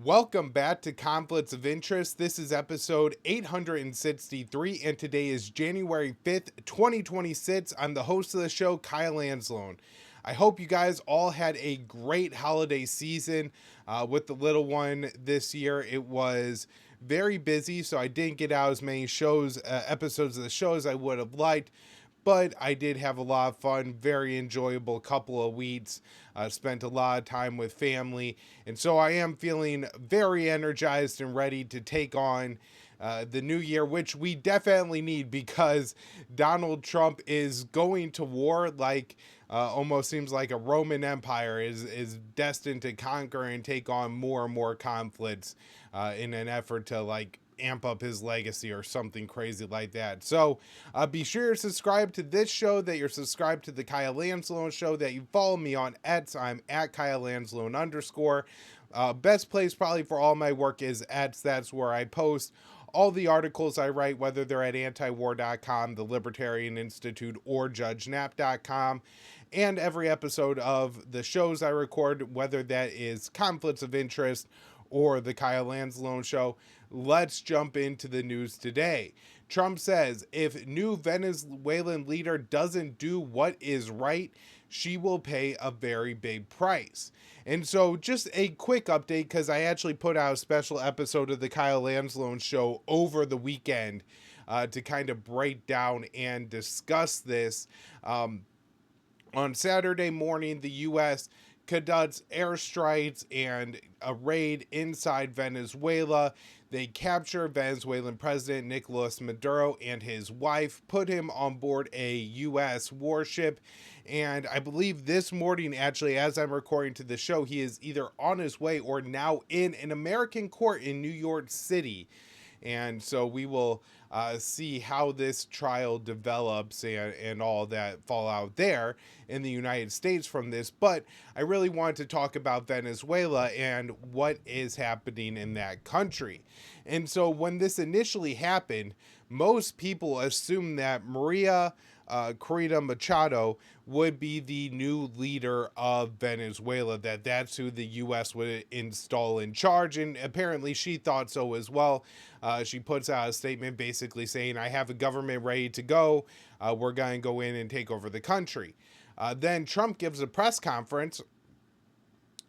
Welcome back to Conflicts of Interest. This is episode 863, and today is January 5th, 2026. I'm the host of the show, Kyle Anzalone. I hope you guys all had a great holiday season with the little one this year. It was very busy, so I didn't get out as many episodes of the show as I would have liked, but I did have a lot of fun, very enjoyable couple of weeks. Spent a lot of time with family, and so I am feeling very energized and ready to take on the new year, which we definitely need because Donald Trump is going to war like almost seems like a Roman Empire is destined to conquer and take on more and more conflicts in an effort to amp up his legacy or something crazy like that. So be sure to subscribe to this show, that you're subscribed to the Kyle Anzalone show, that you follow me on X. I'm at Kyle Anzalone _ best place probably for all my work is X. That's where I post all the articles I write, whether they're at antiwar.com, the Libertarian Institute, or judgenap.com. And every episode of the shows I record, whether that is Conflicts of Interest or the Kyle Anzalone show. Let's jump into the news today. Trump says if new Venezuelan leader doesn't do what is right, she will pay a very big price. And so just a quick update, because I actually put out a special episode of the Kyle Anzalone show over the weekend to kind of break down and discuss this. On Saturday morning, the U.S. conducts airstrikes and a raid inside Venezuela. They capture Venezuelan President Nicolas Maduro and his wife, put him on board a U.S. warship, and I believe this morning, actually, as I'm recording to the show, he is either on his way or now in an American court in New York City. And so we will see how this trial develops and all that fallout there in the United States from this. But I really wanted to talk about Venezuela and what is happening in that country. And so when this initially happened, most people assumed that Maria Corina Machado would be the new leader of Venezuela, that's who the U.S. would install in charge, and apparently she thought so as well. She puts out a statement basically saying, I have a government ready to go. We're going to go in and take over the country. Then Trump gives a press conference,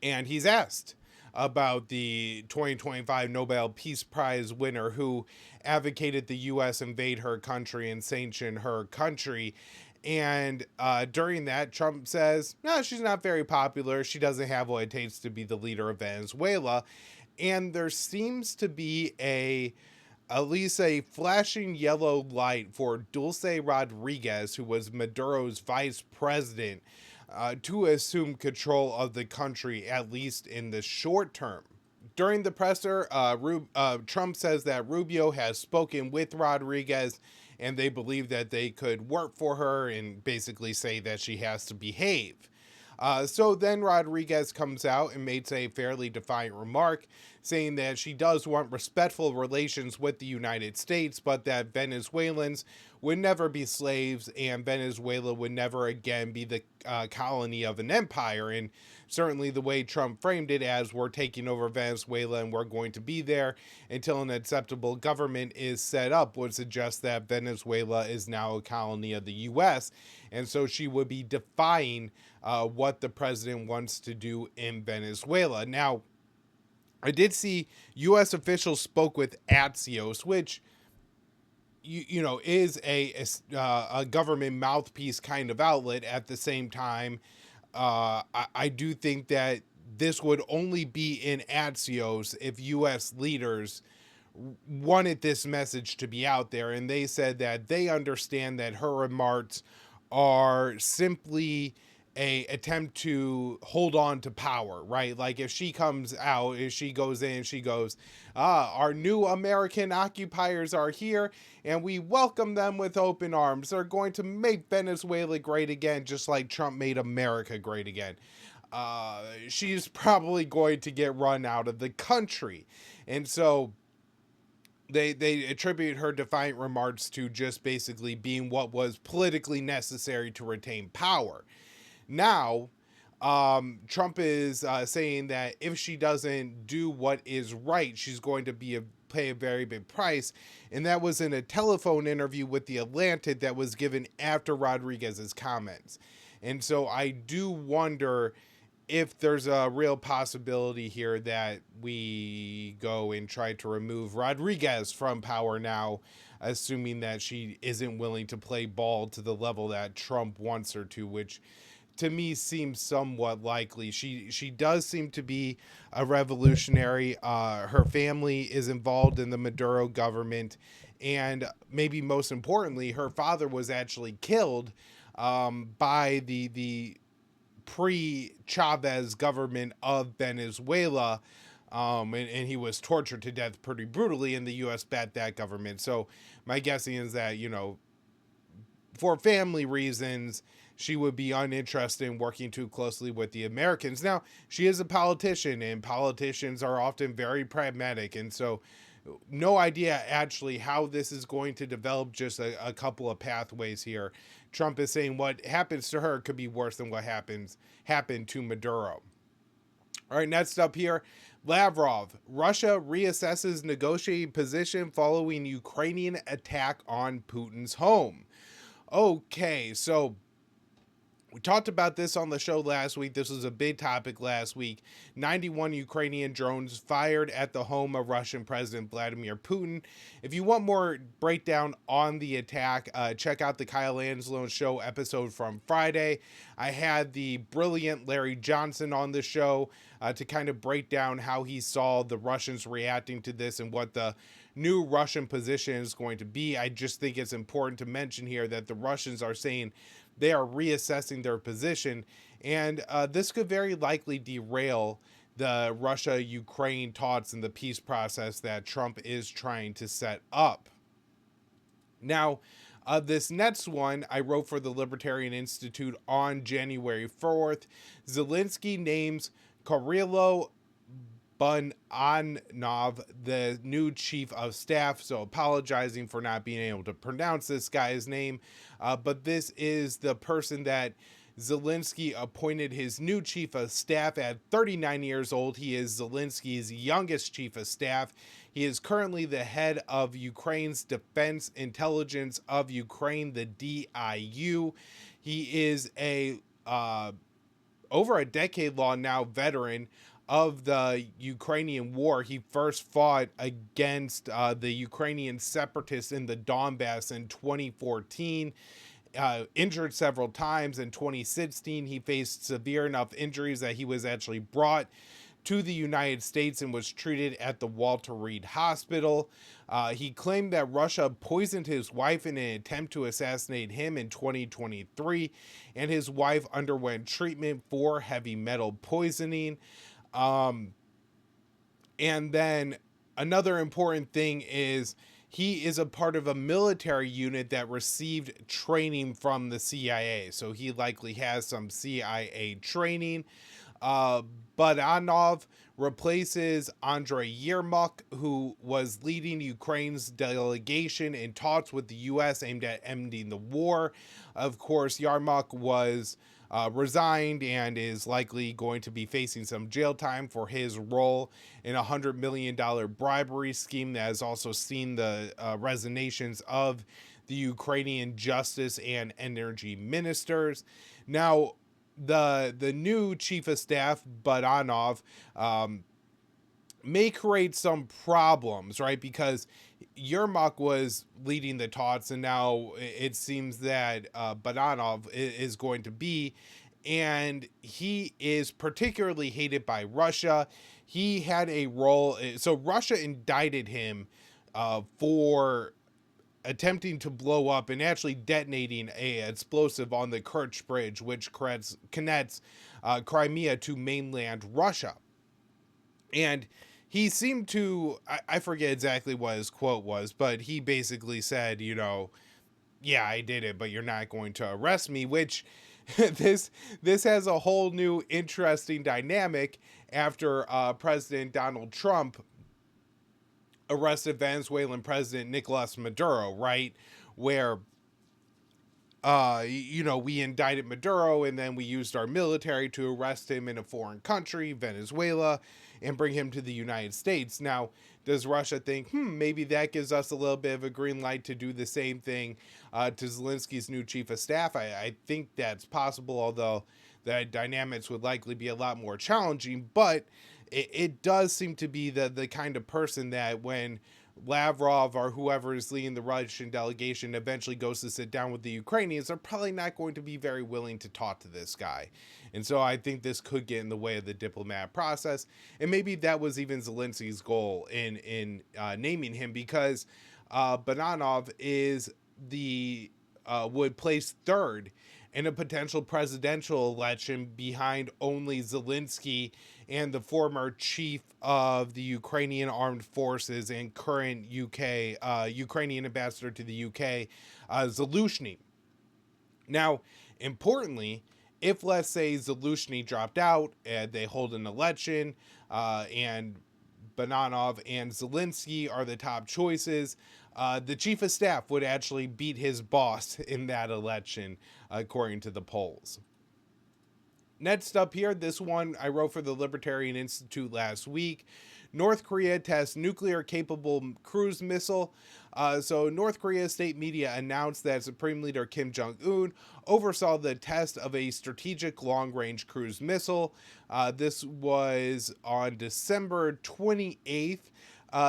and he's asked about the 2025 Nobel Peace Prize winner who advocated the U.S. invade her country and sanction her country. And during that, Trump says, no, she's not very popular. She doesn't have what it takes to be the leader of Venezuela. And there seems to be at least a flashing yellow light for Dulce Rodriguez, who was Maduro's vice president, to assume control of the country, at least in the short term. During the presser, Trump says that Rubio has spoken with Rodriguez and they believe that they could work for her and basically say that she has to behave. So then Rodriguez comes out and makes a fairly defiant remark saying that she does want respectful relations with the United States, but that Venezuelans would never be slaves and Venezuela would never again be the colony of an empire. And certainly the way Trump framed it as, we're taking over Venezuela and we're going to be there until an acceptable government is set up, would suggest that Venezuela is now a colony of the U.S. And so she would be defying what the president wants to do in Venezuela. Now, I did see U.S. officials spoke with Axios, which is a government mouthpiece kind of outlet. At the same time, I do think that this would only be in Axios if U.S. leaders wanted this message to be out there, and they said that they understand that her remarks are simply a attempt to hold on to power, right? Like if she comes out, if she goes in, she goes, our new American occupiers are here and we welcome them with open arms. They're going to make Venezuela great again, just like Trump made America great again. She's probably going to get run out of the country. And so they attribute her defiant remarks to just basically being what was politically necessary to retain power. Now, Trump is saying that if she doesn't do what is right, she's going to pay a very big price. And that was in a telephone interview with The Atlantic that was given after Rodriguez's comments. And so I do wonder if there's a real possibility here that we go and try to remove Rodriguez from power now, assuming that she isn't willing to play ball to the level that Trump wants her to, which to me seems somewhat likely. She does seem to be a revolutionary. Her family is involved in the Maduro government, and maybe most importantly, her father was actually killed by the pre-Chavez government of Venezuela. And he was tortured to death pretty brutally, and the U.S. backed that government. So my guessing is that, for family reasons, she would be uninterested in working too closely with the Americans. Now, she is a politician, and politicians are often very pragmatic, and so no idea actually how this is going to develop, just a couple of pathways here. Trump is saying what happens to her could be worse than what happened to Maduro. All right, next up here, Lavrov. Russia reassesses negotiating position following Ukrainian attack on Putin's home. Okay, so we talked about this on the show last week. This was a big topic last week. 91 Ukrainian drones fired at the home of Russian President Vladimir Putin. If you want more breakdown on the attack, check out the Kyle Anzalone show episode from Friday. I had the brilliant Larry Johnson on the show to kind of break down how he saw the Russians reacting to this and what the new Russian position is going to be. I just think it's important to mention here that the Russians are saying they are reassessing their position, and this could very likely derail the Russia-Ukraine talks and the peace process that Trump is trying to set up. Now, this next one I wrote for the Libertarian Institute on January 4th. Zelensky names Kirilo Bunanov the new chief of staff, so apologizing for not being able to pronounce this guy's name, but this is the person that Zelensky appointed his new chief of staff at 39 years old. He is Zelensky's youngest chief of staff. He is currently the head of Ukraine's Defense Intelligence of Ukraine, the DIU. He is a over a decade-long now veteran of the Ukrainian war. He first fought against the Ukrainian separatists in the Donbass in 2014, injured several times. In 2016, he faced severe enough injuries that he was actually brought to the United States and was treated at the Walter Reed Hospital. He claimed that Russia poisoned his wife in an attempt to assassinate him in 2023, and his wife underwent treatment for heavy metal poisoning. And then another important thing is he is a part of a military unit that received training from the CIA. So he likely has some CIA training. Budanov replaces Andrei Yermak, who was leading Ukraine's delegation in talks with the U.S. aimed at ending the war. Of course, Yermak was resigned and is likely going to be facing some jail time for his role in a $100 million bribery scheme that has also seen the resignations of the Ukrainian justice and energy ministers. Now, the new chief of staff, Budanov, may create some problems, right? Because Yermak was leading the talks, and now it seems that Budanov is going to be, and he is particularly hated by Russia. He had a role, so Russia indicted him for attempting to blow up and actually detonating a explosive on the Kerch Bridge, which connects Crimea to mainland Russia. And he seemed to, I forget exactly what his quote was, but he basically said, yeah, I did it, but you're not going to arrest me, which this has a whole new interesting dynamic after President Donald Trump arrested Venezuelan President Nicolas Maduro, right? Where we indicted Maduro and then we used our military to arrest him in a foreign country, Venezuela, and bring him to the United States. Now, does Russia think, maybe that gives us a little bit of a green light to do the same thing to Zelensky's new chief of staff? I think that's possible, although the dynamics would likely be a lot more challenging. But it does seem to be the kind of person that when Lavrov or whoever is leading the Russian delegation eventually goes to sit down with the Ukrainians, they're probably not going to be very willing to talk to this guy. And so I think this could get in the way of the diplomatic process. And maybe that was even Zelensky's goal in naming him, because Bananov is the would place third in a potential presidential election behind only Zelensky and the former chief of the Ukrainian armed forces and current Ukrainian ambassador to the UK, Zaluzhny. Now, importantly, if let's say Zaluzhny dropped out and they hold an election and Bananov and Zelensky are the top choices, the chief of staff would actually beat his boss in that election, according to the polls. Next up here, this one I wrote for the Libertarian Institute last week. North Korea tests nuclear-capable cruise missile. So North Korea's state media announced that Supreme Leader Kim Jong-un oversaw the test of a strategic long-range cruise missile. This was on December 28th.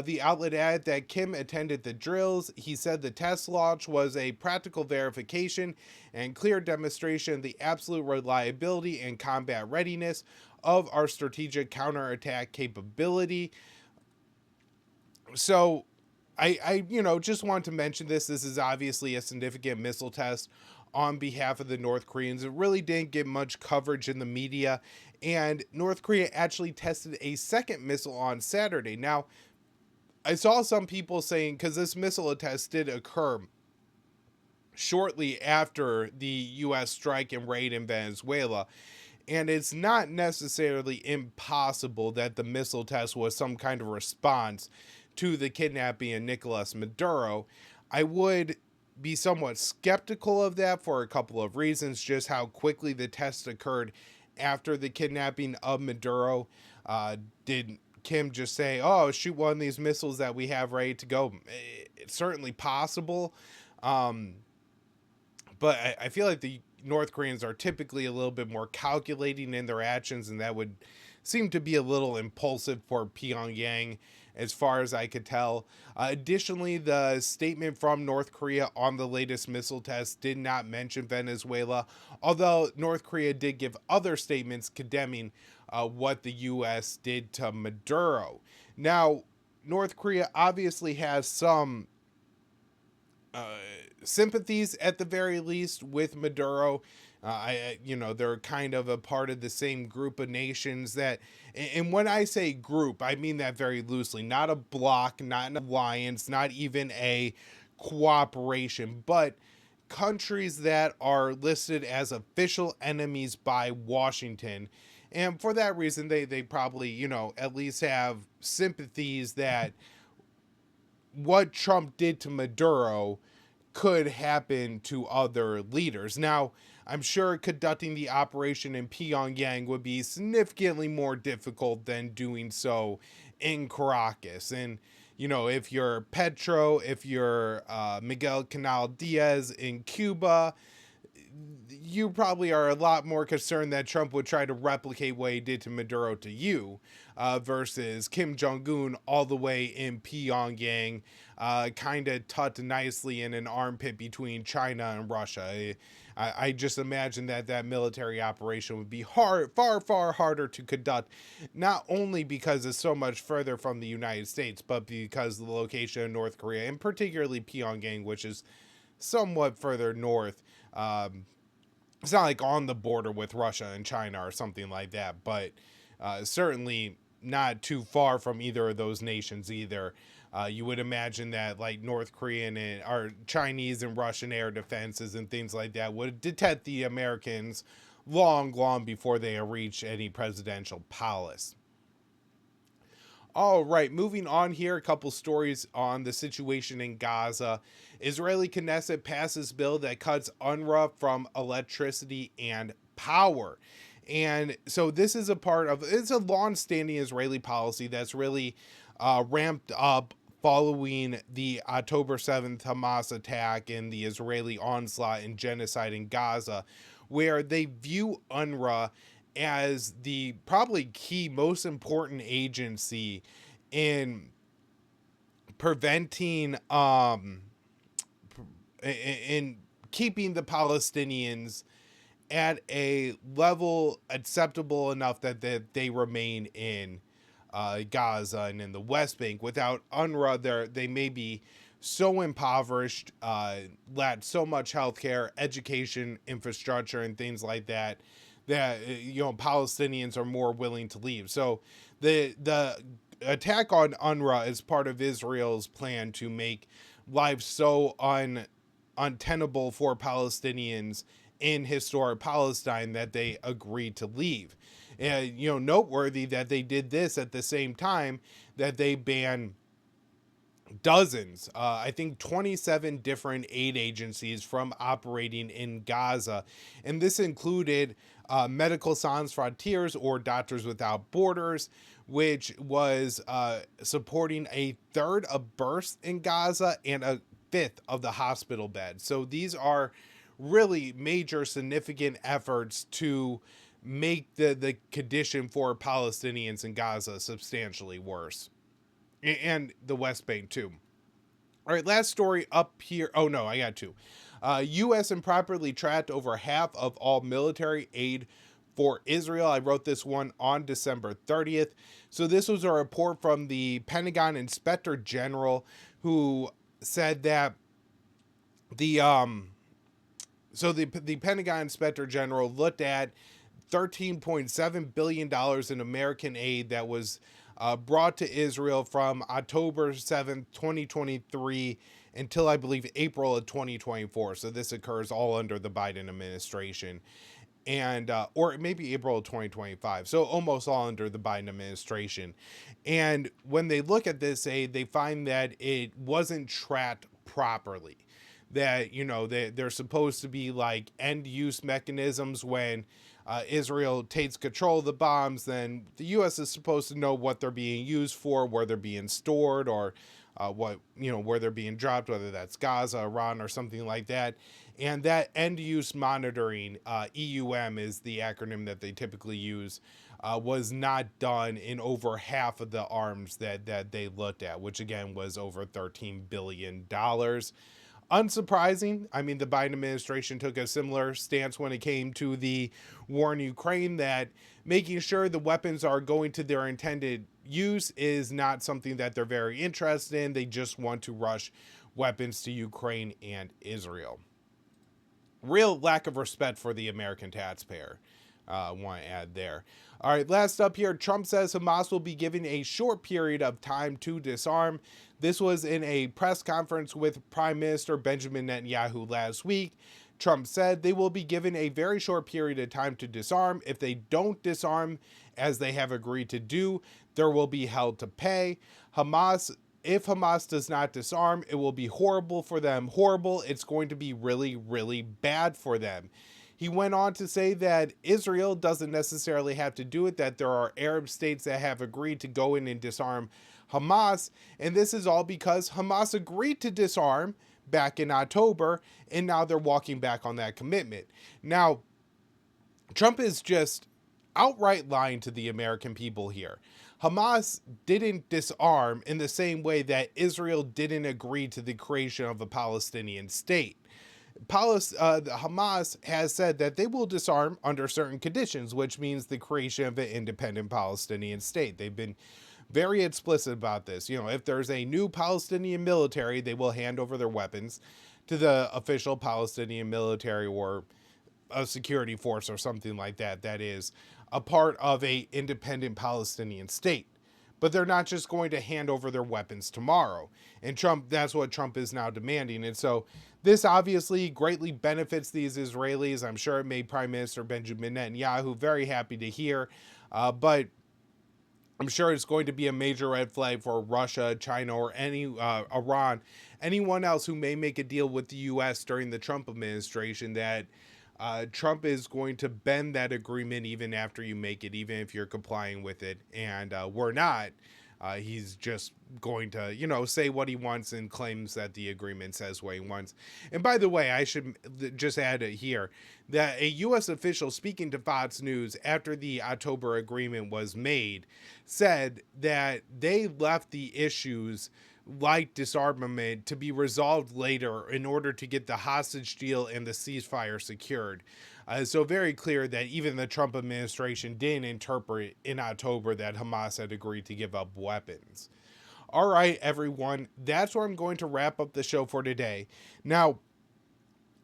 The outlet added that Kim attended the drills. He said the test launch was a practical verification and clear demonstration of the absolute reliability and combat readiness of our strategic counterattack capability. So I just want to mention this. This is obviously a significant missile test on behalf of the North Koreans. It really didn't get much coverage in the media, and North Korea actually tested a second missile on Saturday. Now, I saw some people saying, because this missile test did occur shortly after the U.S. strike and raid in Venezuela, and it's not necessarily impossible that the missile test was some kind of response to the kidnapping of Nicolas Maduro. I would be somewhat skeptical of that for a couple of reasons, just how quickly the test occurred after the kidnapping of Maduro. Did Kim just say, oh, shoot one of these missiles that we have ready to go? It's certainly possible. But I feel like the North Koreans are typically a little bit more calculating in their actions, and that would seem to be a little impulsive for Pyongyang, as far as I could tell. Additionally, the statement from North Korea on the latest missile test did not mention Venezuela, although North Korea did give other statements condemning what the U.S. did to Maduro. Now, North Korea obviously has some sympathies, at the very least, with Maduro. They're kind of a part of the same group of nations that, and when I say group, I mean that very loosely, not a bloc, not an alliance, not even a cooperation, but countries that are listed as official enemies by Washington. And for that reason, they probably, at least have sympathies that what Trump did to Maduro could happen to other leaders. Now, I'm sure conducting the operation in Pyongyang would be significantly more difficult than doing so in Caracas. And, if you're Petro, if you're Miguel Canal Diaz in Cuba, you probably are a lot more concerned that Trump would try to replicate what he did to Maduro to you, versus Kim Jong-un all the way in Pyongyang, kind of tucked nicely in an armpit between China and Russia. I just imagine that military operation would be far, far harder to conduct, not only because it's so much further from the United States, but because of the location of North Korea, and particularly Pyongyang, which is somewhat further north. It's not like on the border with Russia and China or something like that, but certainly not too far from either of those nations either. You would imagine that like North Korean or Chinese and Russian air defenses and things like that would detect the Americans long before they reach any presidential palace. All right, moving on here, a couple stories on the situation in Gaza. Israeli Knesset passes bill that cuts UNRWA from electricity and power. And so this is a part of, it's a long-standing Israeli policy that's really ramped up following the October 7th Hamas attack and the Israeli onslaught and genocide in Gaza, where they view UNRWA as the probably key most important agency in preventing in keeping the Palestinians at a level acceptable enough that they remain in Gaza and in the West Bank. Without UNRWA, they may be so impoverished, lack so much healthcare, education, infrastructure, and things like that, that Palestinians are more willing to leave. So the attack on UNRWA is part of Israel's plan to make life so untenable for Palestinians in historic Palestine that they agreed to leave. And, noteworthy that they did this at the same time that they banned dozens, I think 27 different aid agencies from operating in Gaza. And this included Médecins Sans Frontières, or Doctors Without Borders, which was supporting a third of births in Gaza and a fifth of the hospital beds. So these are really major, significant efforts to make the condition for Palestinians in Gaza substantially worse, and the West Bank too. All right, last story up here. Oh no, I got two. U.S. improperly tracked over half of all military aid for Israel. I wrote this one on December 30th. So this was a report from the Pentagon Inspector General, who said that the Pentagon Inspector General looked at $13.7 billion in American aid that was brought to Israel from October 7th, 2023 until I believe April of 2024. So this occurs all under the Biden administration, and or maybe April of 2025. So almost all under the Biden administration. And when they look at this aid, they find that it wasn't tracked properly. That, they're supposed to be like end use mechanisms. When Israel takes control of the bombs, then the U.S. is supposed to know what they're being used for, where they're being stored, or where they're being dropped, whether that's Gaza, Iran, or something like that. And that end use monitoring, EUM is the acronym that they typically use, was not done in over half of the arms that they looked at, which again was over $13 billion. Unsurprising. I mean, the Biden administration took a similar stance when it came to the war in Ukraine, that making sure the weapons are going to their intended use is not something that they're very interested in. They just want to rush weapons to Ukraine and Israel. Real lack of respect for the American taxpayer. I want to add there. All right, last up here, Trump says Hamas will be given a short period of time to disarm. This was in a press conference with Prime Minister Benjamin Netanyahu last week. Trump said they will be given a very short period of time to disarm. If they don't disarm, as they have agreed to do, there will be hell to pay. If Hamas does not disarm, it will be horrible for them. Horrible. It's going to be really, really bad for them. He went on to say that Israel doesn't necessarily have to do it, that there are Arab states that have agreed to go in and disarm Hamas, and this is all because Hamas agreed to disarm back in October, and now they're walking back on that commitment. Now, Trump is just outright lying to the American people here. Hamas didn't disarm in the same way that Israel didn't agree to the creation of a Palestinian state. Hamas has said that they will disarm under certain conditions, which means the creation of an independent Palestinian state. They've been very explicit about this. If there's a new Palestinian military, they will hand over their weapons to the official Palestinian military, or a security force or something like that, that is a part of a independent Palestinian state. But they're not just going to hand over their weapons tomorrow. And that's what Trump is now demanding. And so this obviously greatly benefits these Israelis. I'm sure it made Prime Minister Benjamin Netanyahu very happy to hear. But I'm sure it's going to be a major red flag for Russia, China, or Iran, anyone else who may make a deal with the U.S. during the Trump administration, that Trump is going to bend that agreement even after you make it, even if you're complying with it, and we're not. He's just going to, say what he wants and claims that the agreement says what he wants. And by the way, I should just add it here that a U.S. official speaking to Fox News after the October agreement was made said that they left the issues like disarmament to be resolved later in order to get the hostage deal and the ceasefire secured. So very clear that even the Trump administration didn't interpret in October that Hamas had agreed to give up weapons. All right, everyone, that's where I'm going to wrap up the show for today. Now,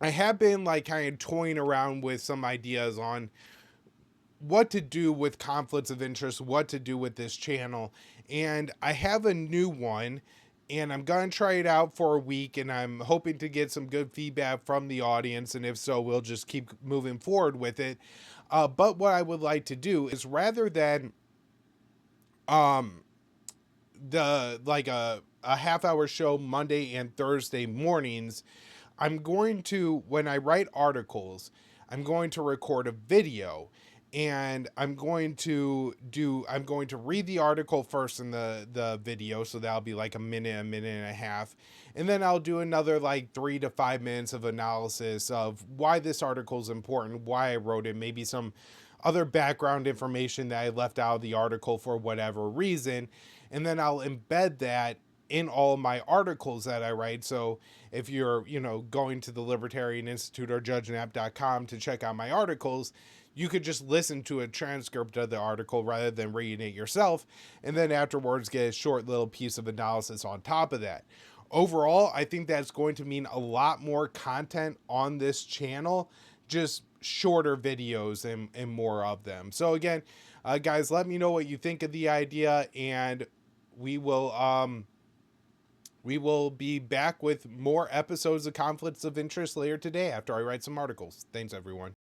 I have been kind of toying around with some ideas on what to do with conflicts of interest, what to do with this channel, and I have a new one, and I'm going to try it out for a week, and I'm hoping to get some good feedback from the audience, and if so, we'll just keep moving forward with it. But what I would like to do is, rather than the a half hour show Monday and Thursday mornings, I'm going to, when I write articles, I'm going to record a video, and I'm going to read the article first in the video. So that'll be like a minute and a half. And then I'll do another 3 to 5 minutes of analysis of why this article is important, why I wrote it, maybe some other background information that I left out of the article for whatever reason. And then I'll embed that in all of my articles that I write. So if you're, going to the Libertarian Institute or judgenapp.com to check out my articles, you could just listen to a transcript of the article rather than reading it yourself. And then afterwards get a short little piece of analysis on top of that. Overall, I think that's going to mean a lot more content on this channel, just shorter videos and more of them. So again, guys, let me know what you think of the idea, and we will be back with more episodes of Conflicts of Interest later today after I write some articles. Thanks, everyone.